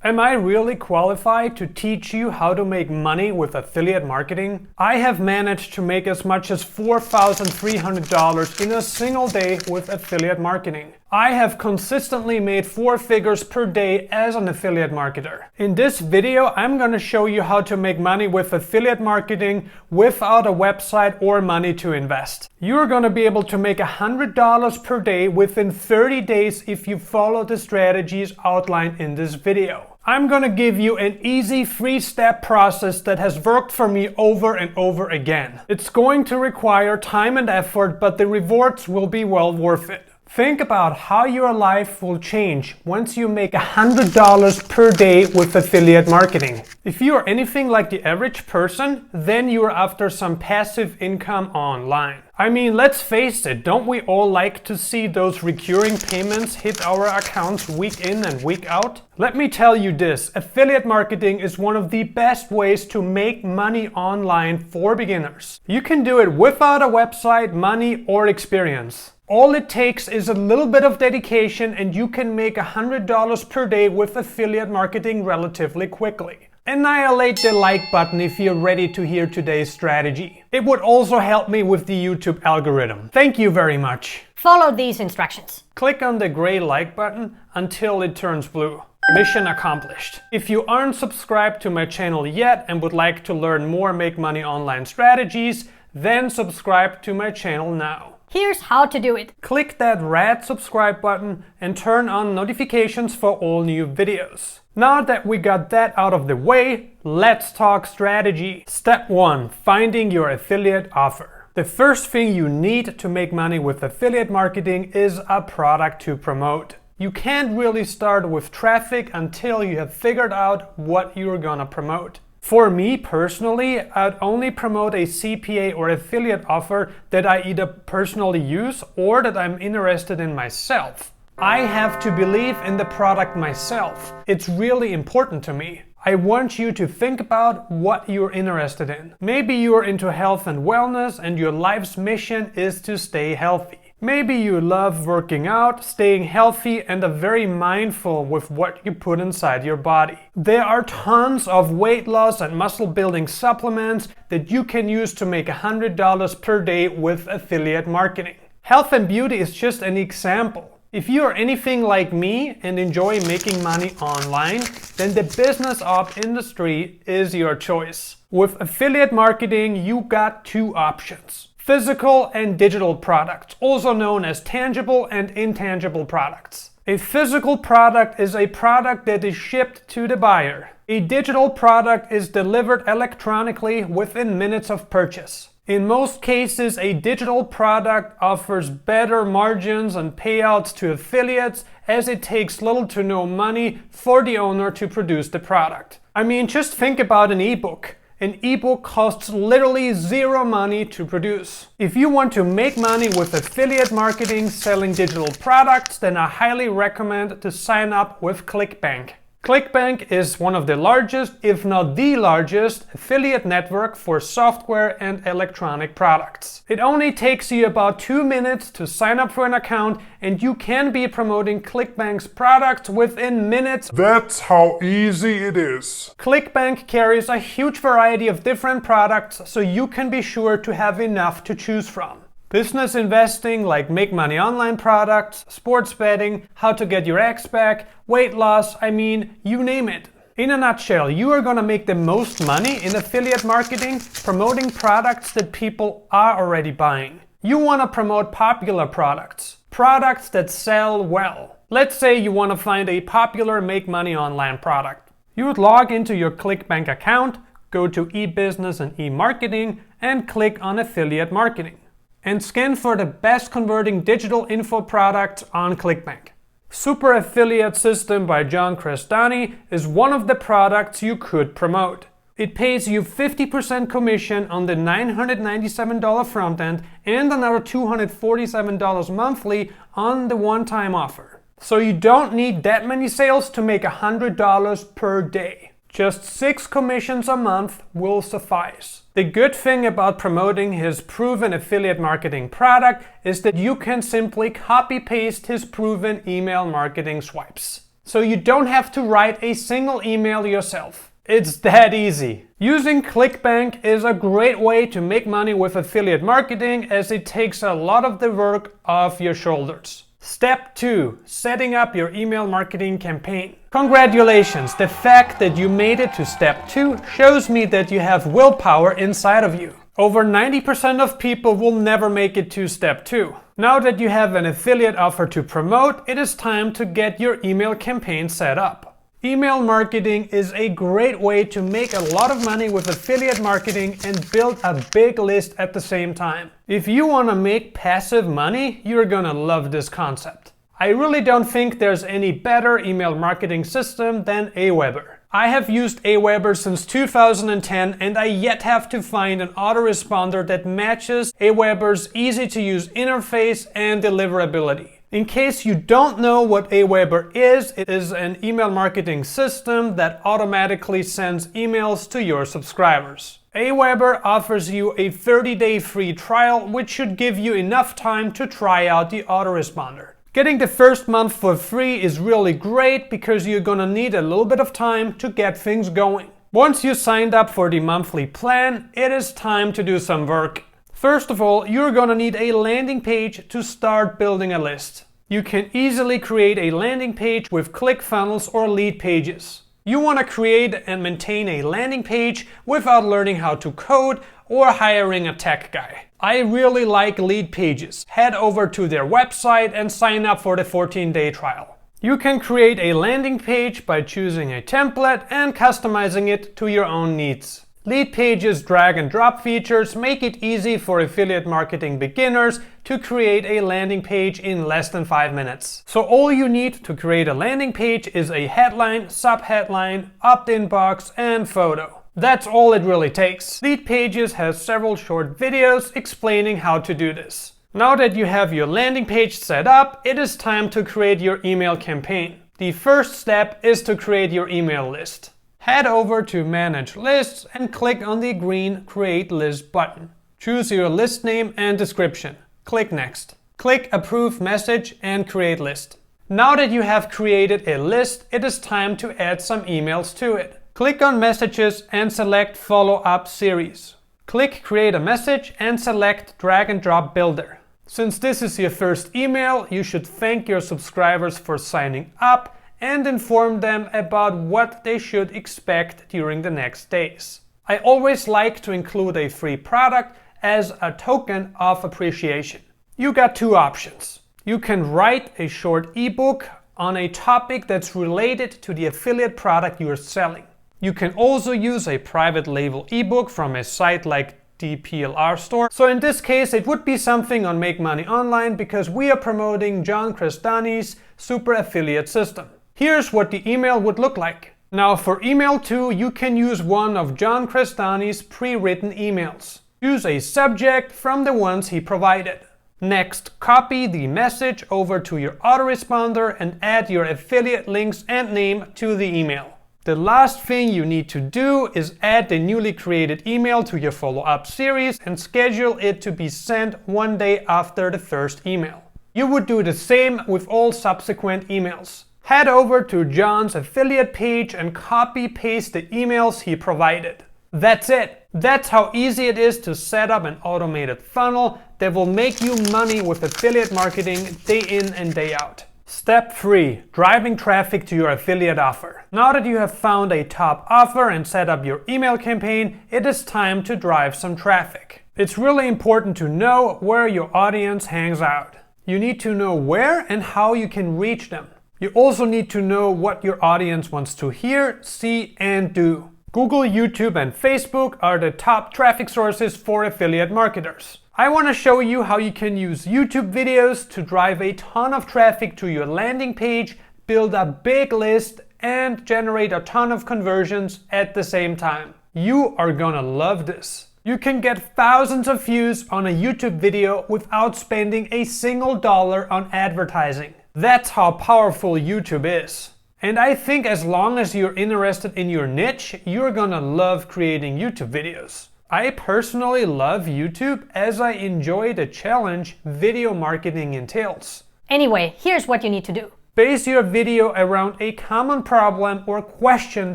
Am I really qualified to teach you how to make money with affiliate marketing? I have managed to make as much as $4,300 in a single day with affiliate marketing. I have consistently made 4 figures per day as an affiliate marketer. In this video, I'm going to show you how to make money with affiliate marketing without a website or money to invest. You're going to be able to make $100 per day within 30 days if you follow the strategies outlined in this video. I'm going to give you an easy 3-step process that has worked for me over and over again. It's going to require time and effort, but the rewards will be well worth it. Think about how your life will change once you make $100 per day with affiliate marketing. If you are anything like the average person, then you are after some passive income online. I mean, let's face it, don't we all like to see those recurring payments hit our accounts week in and week out? Let me tell you this, affiliate marketing is one of the best ways to make money online for beginners. You can do it without a website, money, or experience. All it takes is a little bit of dedication and you can make $100 per day with affiliate marketing relatively quickly. Annihilate the like button if you're ready to hear today's strategy. It would also help me with the YouTube algorithm. Thank you very much. Follow these instructions. Click on the gray like button until it turns blue. Mission accomplished. If you aren't subscribed to my channel yet and would like to learn more make money online strategies, then subscribe to my channel now. Here's how to do it. Click that red subscribe button and turn on notifications for all new videos. Now that we got that out of the way, let's talk strategy. Step 1. Finding your affiliate offer. The first thing you need to make money with affiliate marketing is a product to promote. You can't really start with traffic until you have figured out what you're gonna promote. For me personally, I'd only promote a CPA or affiliate offer that I either personally use or that I'm interested in myself. I have to believe in the product myself. It's really important to me. I want you to think about what you're interested in. Maybe you're into health and wellness and your life's mission is to stay healthy. Maybe you love working out, staying healthy, and are very mindful with what you put inside your body. There are tons of weight loss and muscle building supplements that you can use to make $100 per day with affiliate marketing. Health and beauty is just an example. If you are anything like me and enjoy making money online, then the business op industry is your choice. With affiliate marketing, you got 2 options. Physical and digital products, also known as tangible and intangible products. A physical product is a product that is shipped to the buyer. A digital product is delivered electronically within minutes of purchase. In most cases, a digital product offers better margins and payouts to affiliates as it takes little to no money for the owner to produce the product. I mean, just think about an ebook. An ebook costs literally 0 money to produce. If you want to make money with affiliate marketing selling digital products, then I highly recommend to sign up with Clickbank. Clickbank is one of the largest, if not the largest, affiliate network for software and electronic products. It only takes you about 2 minutes to sign up for an account and you can be promoting Clickbank's products within minutes. That's how easy it is. Clickbank carries a huge variety of different products, so you can be sure to have enough to choose from. Business investing like make money online products, sports betting, how to get your ex back, weight loss, I mean, you name it. In a nutshell, you are gonna make the most money in affiliate marketing promoting products that people are already buying. You wanna promote popular products, products that sell well. Let's say you wanna find a popular make money online product. You would log into your Clickbank account, go to e-business and e-marketing, and click on affiliate marketing. And scan for the best converting digital info products on Clickbank. Super Affiliate System by John Crestani is one of the products you could promote. It pays you 50% commission on the $997 front end and another $247 monthly on the one-time offer. So you don't need that many sales to make $100 per day. Just 6 commissions a month will suffice. The good thing about promoting his proven affiliate marketing product is that you can simply copy-paste his proven email marketing swipes. so you don't have to write a single email yourself. It's that easy. Using Clickbank is a great way to make money with affiliate marketing, as it takes a lot of the work off your shoulders. Step 2. Setting up your email marketing campaign. Congratulations! The fact that you made it to step 2 shows me that you have willpower inside of you. Over 90% of people will never make it to step 2. Now that you have an affiliate offer to promote, it is time to get your email campaign set up. Email marketing is a great way to make a lot of money with affiliate marketing and build a big list at the same time. If you want to make passive money, you're gonna love this concept. I really don't think there's any better email marketing system than Aweber. I have used Aweber since 2010 and I yet have to find an autoresponder that matches Aweber's easy-to-use interface and deliverability. In case you don't know what Aweber is, it is an email marketing system that automatically sends emails to your subscribers. Aweber offers you a 30-day free trial, which should give you enough time to try out the autoresponder. Getting the first month for free is really great because you're gonna need a little bit of time to get things going. Once you signed up for the monthly plan, it is time to do some work. First of all, you're gonna need a landing page to start building a list. You can easily create a landing page with ClickFunnels or Leadpages. You want to create and maintain a landing page without learning how to code or hiring a tech guy. I really like Leadpages. Head over to their website and sign up for the 14-day trial. You can create a landing page by choosing a template and customizing it to your own needs. Leadpages' drag and drop features make it easy for affiliate marketing beginners to create a landing page in less than 5 minutes. So all you need to create a landing page is a headline, subheadline, opt-in box, and photo. That's all it really takes. Leadpages has several short videos explaining how to do this. Now that you have your landing page set up, it is time to create your email campaign. The first step is to create your email list. Head over to Manage Lists and click on the green Create List button. Choose your list name and description. Click Next. Click Approve Message and Create List. Now that you have created a list, it is time to add some emails to it. Click on Messages and select Follow-up Series. Click Create a Message and select Drag and Drop Builder. Since this is your first email, you should thank your subscribers for signing up and inform them about what they should expect during the next days. I always like to include a free product as a token of appreciation. You got two options. You can write a short ebook on a topic that's related to the affiliate product you're selling. You can also use a private label ebook from a site like the PLR store. So in this case, it would be something on Make Money Online because we are promoting John Crestani's super affiliate system. Here's what the email would look like. Now for email 2, you can use one of John Crestani's pre-written emails. Choose a subject from the ones he provided. Next, copy the message over to your autoresponder and add your affiliate links and name to the email. The last thing you need to do is add the newly created email to your follow-up series and schedule it to be sent 1 day after the first email. You would do the same with all subsequent emails. Head over to John's affiliate page and copy-paste the emails he provided. That's it. That's how easy it is to set up an automated funnel that will make you money with affiliate marketing day in and day out. Step 3. Driving traffic to your affiliate offer. Now that you have found a top offer and set up your email campaign, it is time to drive some traffic. It's really important to know where your audience hangs out. You need to know where and how you can reach them. You also need to know what your audience wants to hear, see, and do. Google, YouTube, and Facebook are the top traffic sources for affiliate marketers. I want to show you how you can use YouTube videos to drive a ton of traffic to your landing page, build a big list, and generate a ton of conversions at the same time. You are gonna love this. You can get thousands of views on a YouTube video without spending a single dollar on advertising. That's how powerful YouTube is. And I think as long as you're interested in your niche, you're gonna love creating YouTube videos. I personally love YouTube as I enjoy the challenge video marketing entails. Anyway, here's what you need to do. Base your video around a common problem or question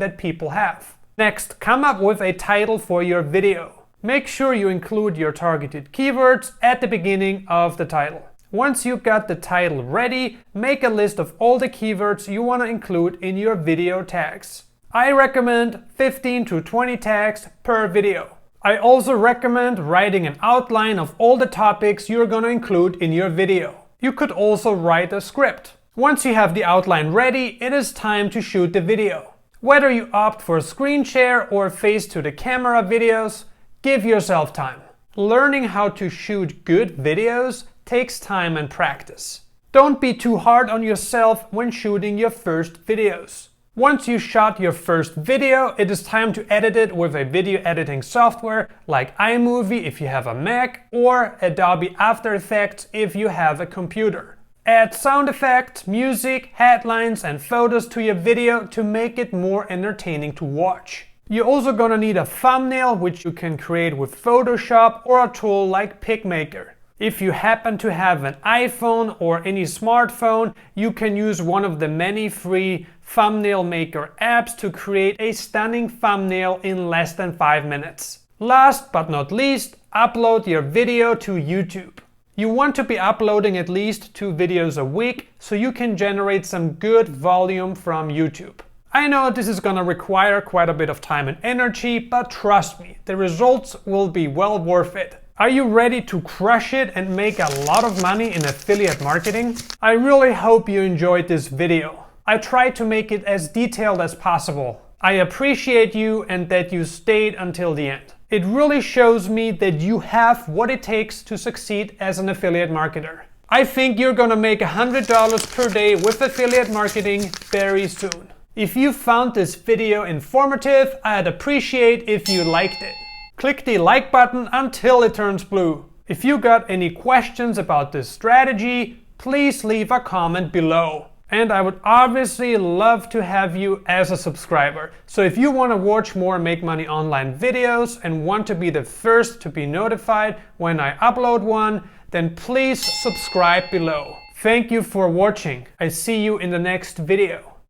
that people have. Next, come up with a title for your video. Make sure you include your targeted keywords at the beginning of the title. Once you've got the title ready, make a list of all the keywords you want to include in your video tags. I recommend 15 to 20 tags per video. I also recommend writing an outline of all the topics you're going to include in your video. You could also write a script. Once you have the outline ready, it is time to shoot the video. Whether you opt for screen share or face to the camera videos, give yourself time. Learning how to shoot good videos takes time and practice. Don't be too hard on yourself when shooting your first videos. Once you shot your first video, it is time to edit it with a video editing software like iMovie if you have a Mac or Adobe After Effects if you have a computer. Add sound effects, music, headlines and photos to your video to make it more entertaining to watch. You're also gonna need a thumbnail which you can create with Photoshop or a tool like PicMaker. If you happen to have an iPhone or any smartphone, you can use one of the many free thumbnail maker apps to create a stunning thumbnail in less than 5 minutes. Last but not least, upload your video to YouTube. You want to be uploading at least 2 videos a week so you can generate some good volume from YouTube. I know this is gonna require quite a bit of time and energy, but trust me, the results will be well worth it. Are you ready to crush it and make a lot of money in affiliate marketing? I really hope you enjoyed this video. I tried to make it as detailed as possible. I appreciate you and that you stayed until the end. It really shows me that you have what it takes to succeed as an affiliate marketer. I think you're gonna make $100 per day with affiliate marketing very soon. If you found this video informative, I'd appreciate if you liked it. Click the like button until it turns blue. If you got any questions about this strategy, please leave a comment below. And I would obviously love to have you as a subscriber. So if you want to watch more Make Money Online videos and want to be the first to be notified when I upload one, then please subscribe below. Thank you for watching. I see you in the next video.